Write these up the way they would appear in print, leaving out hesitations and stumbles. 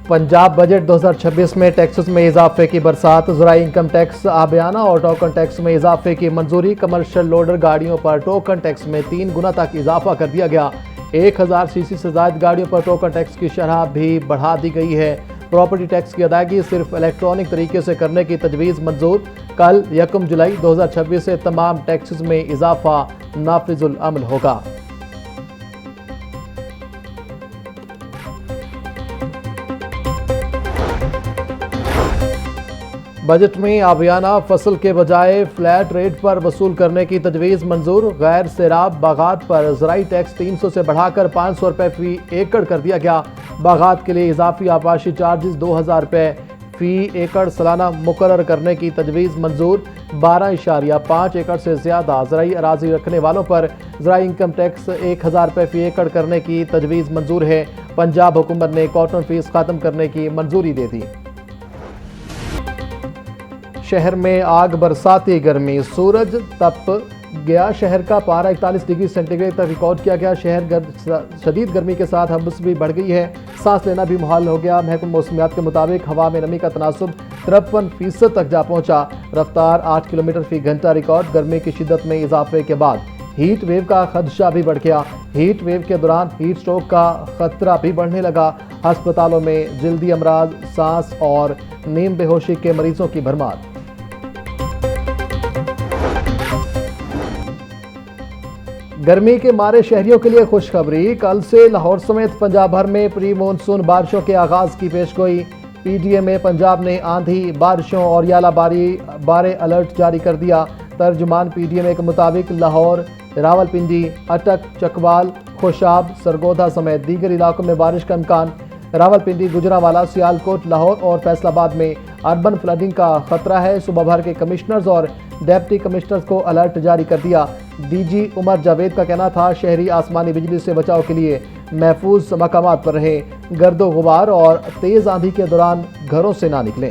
Punjab budget 2026 में taxes में इजाफे की बरसात, ज़राई इनकम टैक्स आबियाना और टोकन टैक्स में इजाफे की मंजूरी। कमर्शियल लोडर गाड़ियों पर टोकन टैक्स में 3 गुना तक इजाफा कर दिया गया। 1000 सीसी से ज़ायद गाड़ियों पर टोकन टैक्स की शरह भी बढ़ा दी गई है। प्रॉपर्टी टैक्स की अदायगी सिर्फ इलेक्ट्रॉनिक तरीके से करने की तजवीज़ मंजूर। कल 1 जुलाई 2026 से तमाम टैक्सेस में इजाफा नाफिजुल अमल होगा। बजट में आबियाना फसल के बजाय फ्लैट रेट पर वसूल करने की तजवीज़ मंजूर। गैर सैराब बागात पर ज़राई टैक्स 300 से बढ़ाकर 500 रुपये फ़ी एकड़ कर दिया गया। बागात के लिए इजाफी आबाशी चार्जेस 2000 रुपये फ़ी एकड़ सालाना मुकर्रर करने की तजवीज़ मंजूर। 12.5 एकड़ से ज़्यादा ज़राई अराजी रखने वालों पर ज़राई इनकम टैक्स 1000 रुपये फ़ी एकड़ करने की तजवीज़ मंजूर है। पंजाब हुकूमत ने कॉटन फीस ख़त्म करने की मंजूरी दे दी। शहर में आग बरसाती गर्मी, सूरज तप गया। शहर का पारा 41 डिग्री सेंटीग्रेड तक रिकॉर्ड किया गया। शहर शदीद गर्मी के साथ हब्स भी बढ़ गई है, सांस लेना भी मुहाल हो गया। महकमा मौसमियात के मुताबिक हवा में नमी का तनासुब 53% तक जा पहुंचा। रफ्तार 8 किलोमीटर फी घंटा रिकॉर्ड। गर्मी की शिद्दत में इजाफे के बाद हीट वेव का खदशा भी बढ़ गया। हीट वेव के दौरान हीट स्ट्रोक का खतरा भी बढ़ने लगा। अस्पतालों में जल्दी अमराज, सांस और नींद बेहोशी के मरीजों की भरमार। गर्मी के मारे शहरियों के लिए खुशखबरी, कल से लाहौर समेत पंजाब भर में प्री मानसून बारिशों के आगाज की पेशगोई। पीडीएमए पंजाब ने आंधी, बारिशों और बारे अलर्ट जारी कर दिया। तर्जुमान पीडीएमए के मुताबिक लाहौर, रावलपिंडी, अटक, चकवाल, खुशाब, सरगोधा समेत दीगर इलाकों में बारिश का इम्कान। रावलपिंडी, गुजरांवाला, सियालकोट, लाहौर और फैसलाबाद में अर्बन फ्लडिंग का खतरा है। सूबा भर के कमिश्नर्स और डेप्टी कमिश्नर्स को अलर्ट जारी कर दिया। डीजी उमर जावेद का कहना था, शहरी आसमानी बिजली से बचाव के लिए महफूज मकामात पर रहें। गर्दो गुबार और तेज आंधी के दौरान घरों से ना निकलें।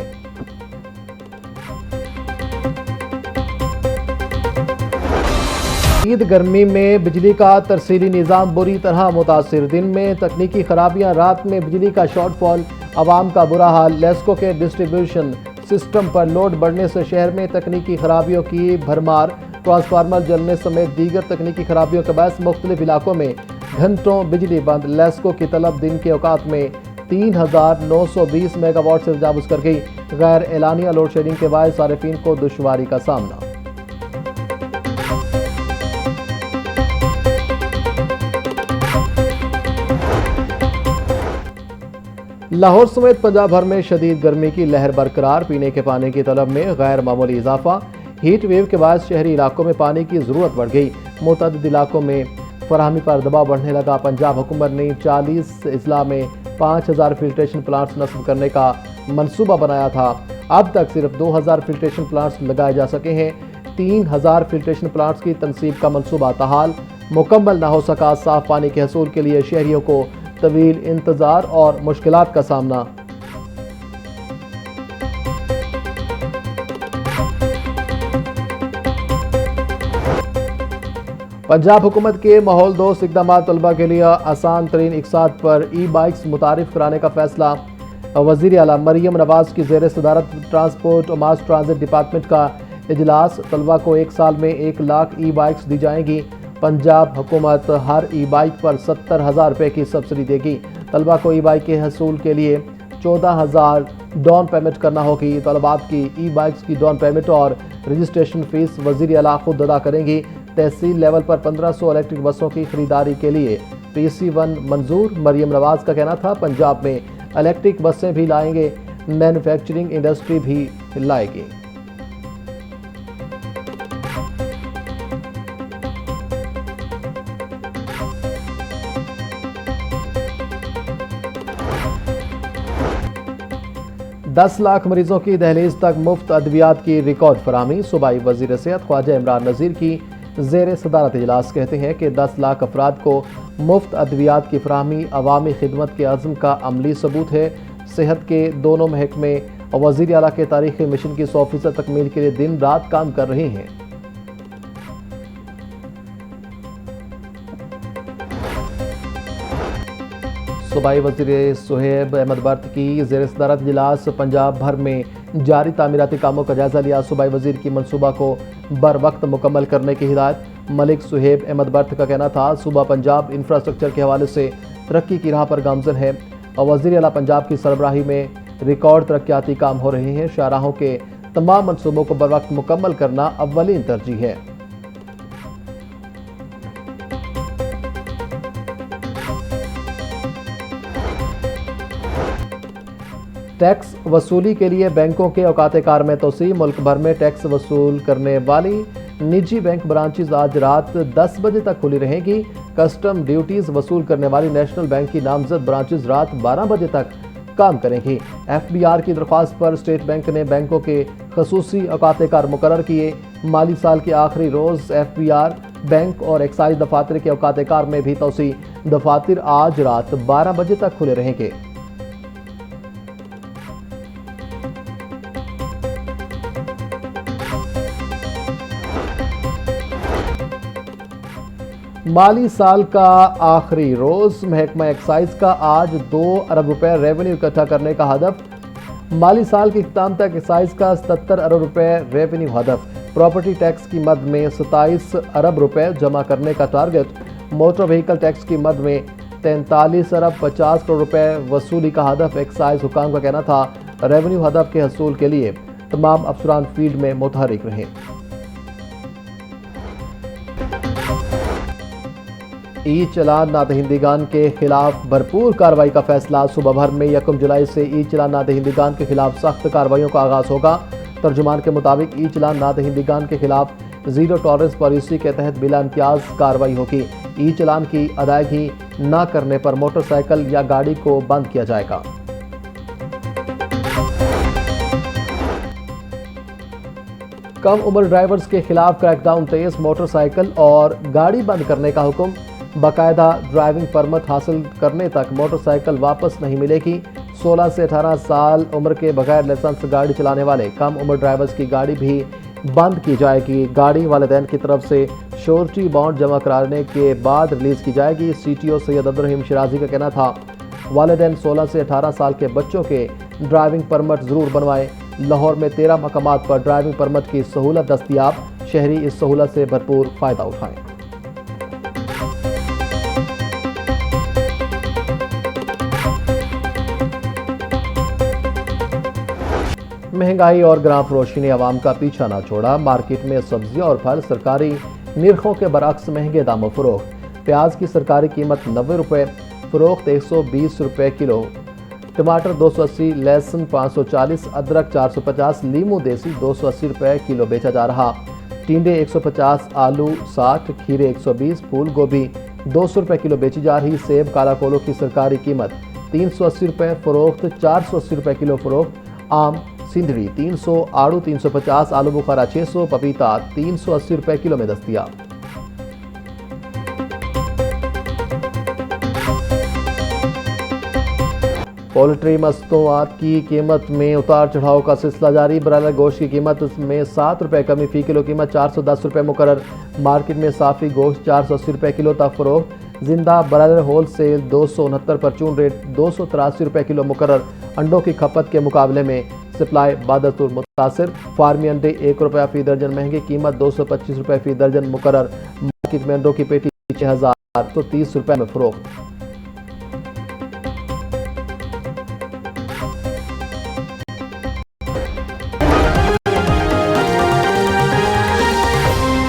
शदीद गर्मी में बिजली का तरसीली निज़ाम बुरी तरह मुतासिर। दिन में तकनीकी खराबियां, रात में बिजली का शॉर्टफॉल, आवाम का बुरा हाल। लेस्को के डिस्ट्रीब्यूशन सिस्टम पर लोड बढ़ने से शहर में तकनीकी खराबियों की भरमार। ट्रांसफार्मर जलने समेत दीगर तकनीकी खराबियों के बायस मुख्तलिफ इलाकों में घंटों बिजली बंद। लेस्को की तलब दिन के औकात में 3920 मेगावाट से तजावुज़ कर गई। गैर एलानिया लोड शेडिंग के बायस सारिफीन को दुश्वारी का सामना। लाहौर समेत पंजाब भर में शदीद गर्मी की लहर बरकरार। पीने के पानी की तलब में गैर मामूली इजाफा। हीट वेव के बाद शहरी इलाकों में पानी की ज़रूरत बढ़ गई। मुतअद्दिद इलाकों में फराहमी पर दबाव बढ़ने लगा। पंजाब हुकूमत ने 40 अजला में 5000 फिल्ट्रेशन प्लांट्स नस्ब करने का मनसूबा बनाया था। अब तक सिर्फ 2000 फिल्ट्रेशन प्लांट्स लगाए जा सके हैं। 3000 फिल्ट्रेशन प्लांट्स की तनसीब का मनसूबा ताहाल मुकम्मल ना हो सका। साफ पानी के हसूल के लिए शहरियों को तवील इंतजार और मुश्किलात का सामना। पंजाब हुकूमत के माहौल दोस्त इक़दाम तलबा के लिए आसान तरीन इक़साद पर ई बाइक्स मुतारिफ कराने का फैसला। वज़ीर आला मरियम नवाज़ की ज़ेर सदारत ट्रांसपोर्ट और मास ट्रांजिट डिपार्टमेंट का इजलास। तलबा को 1 साल में 1 लाख ई बाइक्स दी जाएंगी। पंजाब हुकूमत हर ई बाइक पर 70,000 रुपये की सब्सिडी देगी। तलबा को ई बाइक के हसूल के लिए 14,000 डाउन पेमेंट करना होगी। तलबात की ई बाइक्स की डाउन पेमेंट और रजिस्ट्रेशन फ़ीस वज़ीर आला खुद अदा करेंगी। तहसील लेवल पर 1500 इलेक्ट्रिक बसों की खरीदारी के लिए PC1 मंजूर। मरियम नवाज़ का कहना था, पंजाब में इलेक्ट्रिक बसें भी लाएंगे, मैन्युफैक्चरिंग इंडस्ट्री भी लाएगी। दस लाख मरीजों की दहलीज तक मुफ्त अद्वियात की रिकॉर्ड फराहमी। सूबाई वज़ीर सेहत ख्वाजा इमरान नज़ीर की ज़ेर सदारत इजलास कहते हैं कि 10 लाख अफराद को मुफ्त अद्वियात की फराहमी अवामी खिदमत के अज़्म का अमली सबूत है। सेहत के दोनों महकमे वज़ीर आला के तारीख़ी मिशन की 100% तकमील के लिए दिन रात काम कर रहे हैं। सूबाई वज़ीर सुहेब अहमद बर्त की ज़ेर सदारत इजलास पंजाब भर में जारी तामीराती कामों का जायजा लिया। सूबाई वज़ीर की मनसूबा को बर वक्त मुकम्मल करने की हिदायत। मलिक सुहेब अहमद बर्त का कहना था, सूबा पंजाब इंफ्रास्ट्रक्चर के हवाले से तरक्की की राह पर गामजन है और वज़ीर आला पंजाब की सरबराही में रिकॉर्ड तरक्याती काम हो रहे हैं। शाहराहों के तमाम मनसूबों को बर वक्त मुकम्मल करना अव्वलीन तरजीह है। टैक्स वसूली के लिए बैंकों के औकात कार में तोसी। मुल्क भर में टैक्स वसूल करने वाली निजी बैंक ब्रांचेज आज रात 10 बजे तक खुली रहेंगी। कस्टम ड्यूटीज वसूल करने वाली नेशनल बैंक की नामजद ब्रांचेज रात 12 बजे तक काम करेंगी। FBR की दरख्वास्त पर स्टेट बैंक ने बैंकों के खसूसी औकात कार मुकर्रर किए। माली साल के आखिरी रोज FBR बैंक और एक्साइज दफातर के औकात कार में भी तोसी। दफातर आज रात 12 बजे तक खुले रहेंगे। माली साल का आखिरी रोज महकमा एक्साइज का आज 2 अरब रुपए रेवेन्यू इकट्ठा करने का हदफ। माली साल के इख्तिताम तक एक्साइज का 77 अरब रुपए रेवेन्यू हदफ। प्रॉपर्टी टैक्स की मद में 27 अरब रुपए जमा करने का टारगेट। मोटर व्हीकल टैक्स की मद में 43 अरब 50 करोड़ रुपए वसूली का हदफ। एक्साइज हुकाम का कहना था, रेवेन्यू हदफ के हसूल के लिए तमाम अफसरान फील्ड में मुतहरिक रहे। ई चलान नादहिंदगान के खिलाफ भरपूर कार्रवाई का फैसला। सुबह भर में 1 जुलाई से ई चलान नादहिंदगान के खिलाफ सख्त कार्रवाइयों का आगाज होगा। तर्जुमान के मुताबिक ई चलान नादहिंदगान के खिलाफ जीरो टॉलरेंस पॉलिसी के तहत बिला इम्तियाज कार्रवाई होगी। ई चलान की अदायगी न करने पर मोटरसाइकिल या गाड़ी को बंद किया जाएगा। कम उम्र ड्राइवर्स के खिलाफ क्रैकडाउन तेज। मोटरसाइकिल और गाड़ी बंद करने का हुक्म। बाकायदा ड्राइविंग परमिट हासिल करने तक मोटरसाइकिल वापस नहीं मिलेगी। 16 से 18 साल उम्र के बगैर लाइसेंस गाड़ी चलाने वाले कम उम्र ड्राइवर्स की गाड़ी भी बंद की जाएगी। गाड़ी वालिदैन की तरफ से श्योरिटी बॉन्ड जमा कराने के बाद रिलीज की जाएगी। CTO सैयद अब्दुल रहीम शिराजी का कहना था, वालिदैन 16 से 18 साल के बच्चों के ड्राइविंग परमिट जरूर बनवाएं। लाहौर में 13 मकामात पर ड्राइविंग परमिट की सहूलत दस्तयाब। शहरी इस सहूलत से भरपूर फायदा उठाएं। महंगाई और ग्राम फरोशी ने अवाम का पीछा ना छोड़ा। मार्केट में सब्जियां और फल सरकारी निर्खों के बरक्स महंगे दामों फरोख्त। प्याज की सरकारी कीमत 90 रुपये, फरोख्त 120 रुपये किलो। टमाटर 280, लहसुन 540, अदरक 450, लीमू देसी 280 रुपये किलो बेचा जा रहा। टिंडे 150, आलू 60, खीरे 120, फूल गोभी 200 रुपये किलो बेची जा रही। सेब काला कोलो की सरकारी कीमत 380 रुपये, फरोख्त 480 रुपये किलो फरोख्त। आम सिंधड़ी 300, आड़ू 350, आलू बुखारा 600, पपीता 380 रुपये किलो में दस्तयाब। पोल्ट्री मस्तूआत की कीमत में उतार चढ़ाव का सिलसिला जारी। ब्रायलर गोश्त की कीमत में 7 रुपये कमी, फी किलो कीमत 410 रुपये मुकर्रर। मार्केट में साफी गोश्त 480 रुपये किलो तक फरोख्त। जिंदा ब्रायलर होल सेल 269, परचून रेट 283 रुपये किलो मुकर्रर। अंडों की खपत के मुकाबले में सप्लाई बादतुर मुतासिर। फार्मी अंडे 1 रुपया फी दर्जन महंगे, कीमत 225 रुपये फी दर्जन मुकर्रर। मार्केट में अंडों की पेटी 6030 रुपये में फरोख्त।